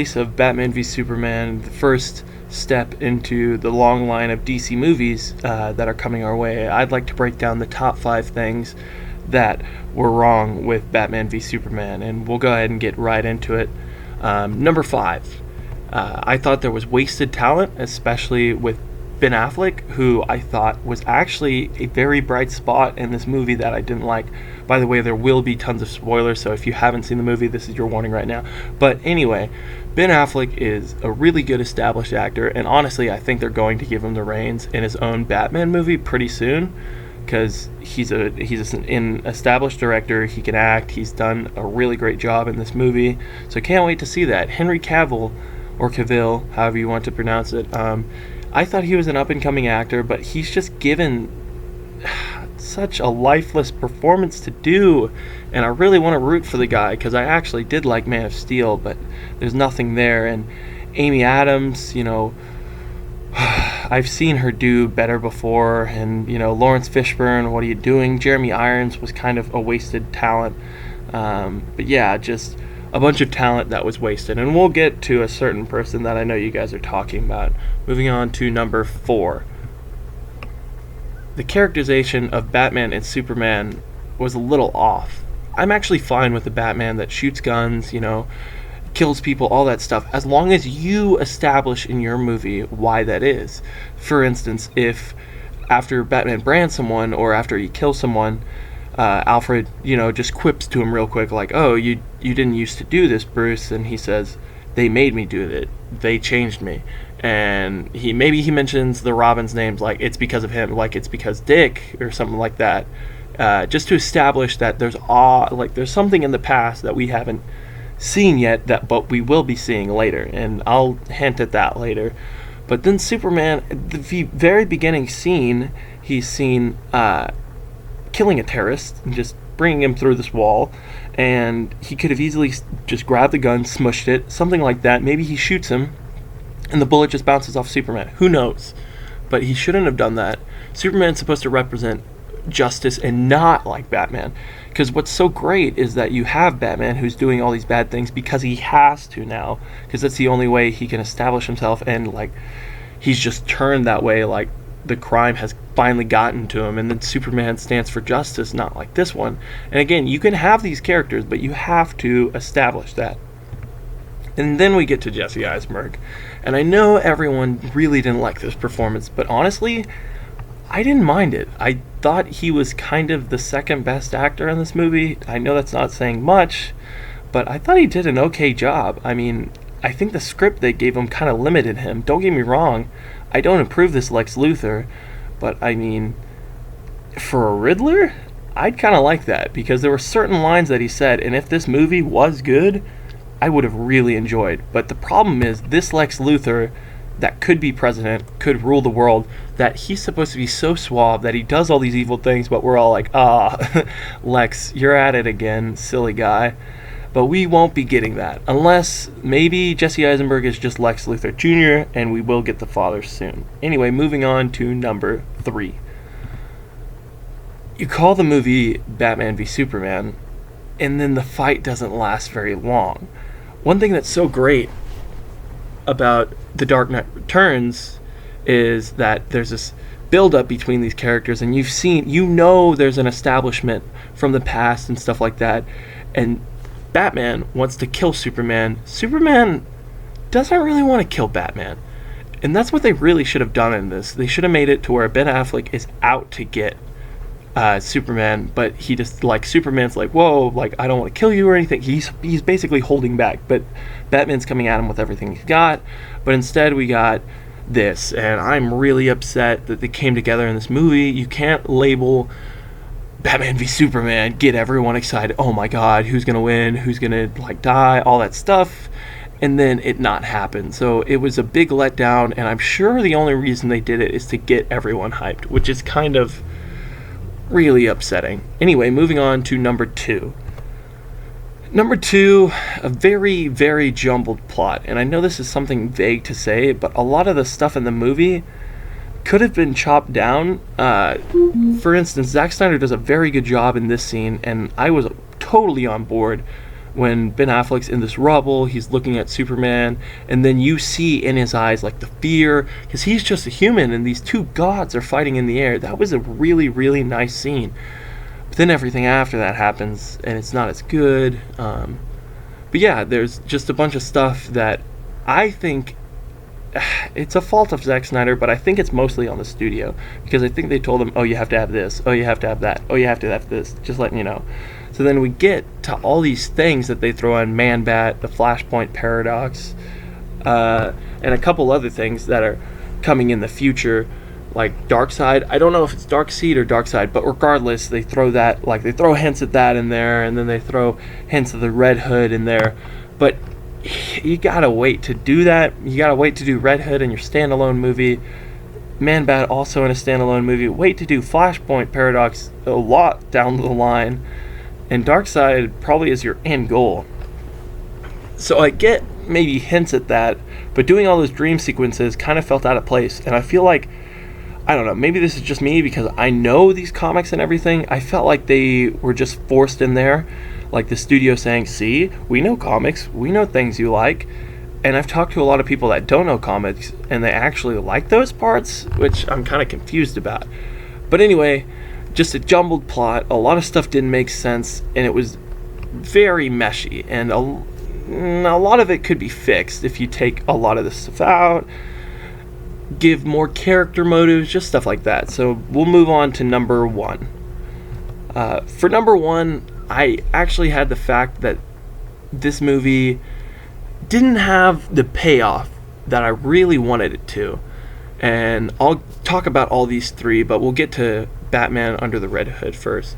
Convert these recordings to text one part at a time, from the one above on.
Of Batman v Superman, the first step into the long line of DC movies that are coming our way, I'd like to break down the top 5 things that were wrong with Batman v Superman, and we'll go ahead and get right into it. Number 5, I thought there was wasted talent, especially with Ben Affleck, who I thought was actually a very bright spot in this movie that I didn't like. By the way, there will be tons of spoilers, so if you haven't seen the movie, this is your warning right now. But anyway, Ben Affleck is a really good established actor, and honestly, I think they're going to give him the reins in his own Batman movie pretty soon, because he's an established director. He can act. He's done a really great job in this movie, so can't wait to see that. Henry Cavill, or Cavill, however you want to pronounce it, I thought he was an up-and-coming actor, but he's just given such a lifeless performance to do, and I really want to root for the guy because I actually did like Man of Steel, but there's nothing there. And Amy Adams, I've seen her do better before, and Lawrence Fishburne, what are you doing? Jeremy Irons was kind of a wasted talent, but yeah, just a bunch of talent that was wasted. And we'll get to a certain person that I know you guys are talking about. Moving on to number 4. The characterization of Batman and Superman was a little off. I'm actually fine with the Batman that shoots guns, kills people, all that stuff, as long as you establish in your movie why that is. For instance, if after Batman brands someone or after he kills someone, Alfred, just quips to him real quick, like, "Oh, you didn't used to do this, Bruce," and he says, "They made me do it. They changed me." And he mentions the Robin's names, like it's because of him, like it's because Dick or something like that, just to establish that there's something in the past that we haven't seen yet, but we will be seeing later, and I'll hint at that later. But then Superman, the very beginning scene, he's seen killing a terrorist and just bringing him through this wall, and he could have easily just grabbed the gun, smushed it, something like that. Maybe he shoots him and the bullet just bounces off Superman, who knows, but he shouldn't have done that. Superman's supposed to represent justice and not like Batman, because what's so great is that you have Batman who's doing all these bad things because he has to now, because that's the only way he can establish himself, and he's just turned that way, like the crime has finally gotten to him, and then Superman stands for justice, not like this one. And again, you can have these characters, but you have to establish that. And then we get to Jesse Eisenberg, and I know everyone really didn't like this performance, but honestly, I didn't mind it. I thought he was kind of the second best actor in this movie. I know that's not saying much, but I thought he did an okay job. I mean, I think the script they gave him kind of limited him. Don't get me wrong, I don't approve this Lex Luthor, but I mean, for a Riddler, I'd kind of like that, because there were certain lines that he said, and if this movie was good, I would have really enjoyed. But the problem is, this Lex Luthor that could be president, could rule the world, that he's supposed to be so suave that he does all these evil things, but we're all like, Lex, you're at it again, silly guy. But we won't be getting that, unless maybe Jesse Eisenberg is just Lex Luthor Jr., and we will get the father soon. Anyway, moving on to number 3. You call the movie Batman v Superman, and then the fight doesn't last very long. One thing that's so great about The Dark Knight Returns is that there's this build-up between these characters, and there's an establishment from the past and stuff like that, and Batman wants to kill Superman. Superman doesn't really want to kill Batman. And that's what they really should have done in this. They should have made it to where Ben Affleck is out to get Superman, but he just, Superman's like, whoa, I don't want to kill you or anything. He's basically holding back, but Batman's coming at him with everything he's got. But instead we got this, and I'm really upset that they came together in this movie. You can't label Batman v Superman, get everyone excited, oh my god, who's gonna win, who's gonna die, all that stuff, and then it not happen. So it was a big letdown, and I'm sure the only reason they did it is to get everyone hyped, which is kind of really upsetting. Anyway, moving on to number 2. Number 2, a very, very jumbled plot, and I know this is something vague to say, but a lot of the stuff in the movie could have been chopped down. For instance, Zack Snyder does a very good job in this scene, and I was totally on board when Ben Affleck's in this rubble, he's looking at Superman, and then you see in his eyes like the fear, because he's just a human and these two gods are fighting in the air. That was a really, really nice scene. But then everything after that happens and it's not as good. But yeah, there's just a bunch of stuff that I think it's a fault of Zack Snyder, but I think it's mostly on the studio, because I think they told him, oh, you have to have this, oh, you have to have that, oh, you have to have this, just letting you know. So then we get to all these things that they throw in: Man-Bat, the Flashpoint Paradox, and a couple other things that are coming in the future, like Darkseid. I don't know if it's Darkseid or Darkseid, but regardless, they throw that, like they throw hints at that in there, and then they throw hints of the Red Hood in there. But you gotta wait to do that. You gotta wait to do Red Hood in your standalone movie. Man-Bat also in a standalone movie. Wait to do Flashpoint Paradox a lot down the line. And Darkseid probably is your end goal. So I get maybe hints at that, but doing all those dream sequences kind of felt out of place. And I feel like, I don't know, maybe this is just me because I know these comics and everything. I felt like they were just forced in there. Like the studio saying, see, we know comics, we know things you like. And I've talked to a lot of people that don't know comics, and they actually like those parts, which I'm kind of confused about. But anyway, just a jumbled plot. A lot of stuff didn't make sense, and it was very meshy. And a lot of it could be fixed if you take a lot of this stuff out, give more character motives, just stuff like that. So we'll move on to number one. For number one, I actually had the fact that this movie didn't have the payoff that I really wanted it to. And I'll talk about all these three, but we'll get to Batman Under the Red Hood first.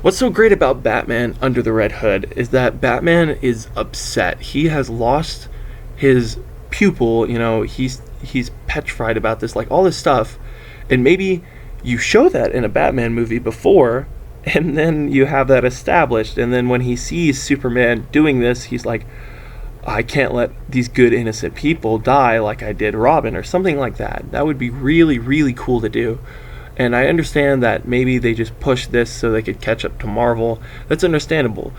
What's so great about Batman Under the Red Hood is that Batman is upset. He has lost his pupil, he's petrified about this, like all this stuff. And maybe you show that in a Batman movie before, and then you have that established, and then when he sees Superman doing this, he's like, I can't let these good innocent people die like I did Robin, or something like that. That would be really, really cool to do. And I understand that maybe they just pushed this so they could catch up to Marvel. That's understandable.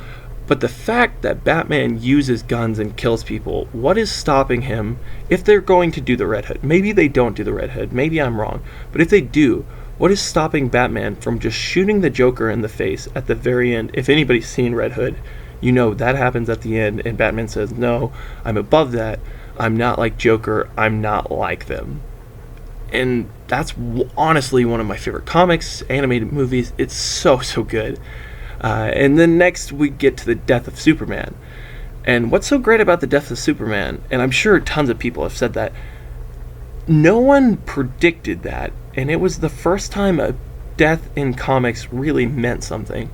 But the fact that Batman uses guns and kills people, what is stopping him if they're going to do the Red Hood? Maybe they don't do the Red Hood. Maybe I'm wrong. But if they do, what is stopping Batman from just shooting the Joker in the face at the very end? If anybody's seen Red Hood, you know that happens at the end, and Batman says, no, I'm above that. I'm not like Joker. I'm not like them. And that's honestly one of my favorite comics, animated movies. It's so, so good. And then next we get to the death of Superman. And what's so great about the death of Superman, and I'm sure tons of people have said that, no one predicted that. And it was the first time a death in comics really meant something.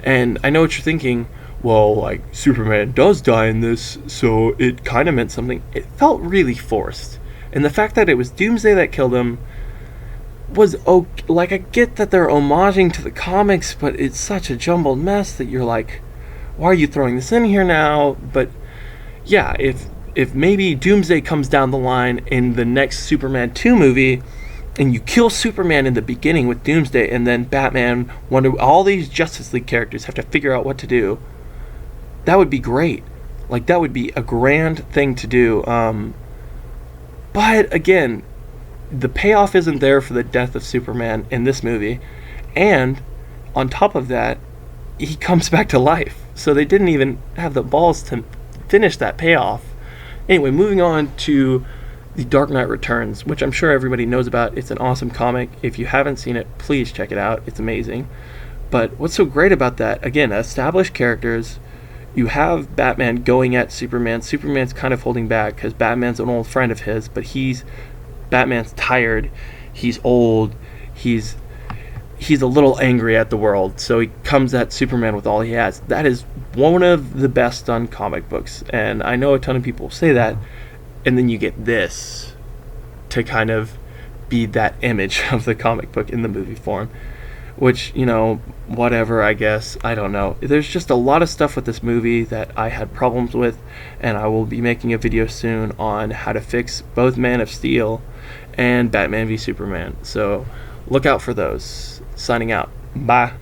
And I know what you're thinking, well, like, Superman does die in this, so it kind of meant something. It felt really forced. And the fact that it was Doomsday that killed him was, like, I get that they're homaging to the comics, but it's such a jumbled mess that you're like, why are you throwing this in here now? But yeah, if maybe Doomsday comes down the line in the next Superman 2 movie, and you kill Superman in the beginning with Doomsday, and then Batman, all these Justice League characters have to figure out what to do, that would be great. Like, that would be a grand thing to do. But again, the payoff isn't there for the death of Superman in this movie. And on top of that, he comes back to life. So they didn't even have the balls to finish that payoff. Anyway, moving on to The Dark Knight Returns, which I'm sure everybody knows about. It's an awesome comic. If you haven't seen it, please check it out. It's amazing. But what's so great about that, again, established characters. You have Batman going at Superman. Superman's kind of holding back because Batman's an old friend of his, but Batman's tired. He's old. He's a little angry at the world, so he comes at Superman with all he has. That is one of the best done comic books, and I know a ton of people say that. And then you get this to kind of be that image of the comic book in the movie form, which, whatever, I guess. I don't know. There's just a lot of stuff with this movie that I had problems with, and I will be making a video soon on how to fix both Man of Steel and Batman v Superman. So look out for those. Signing out. Bye.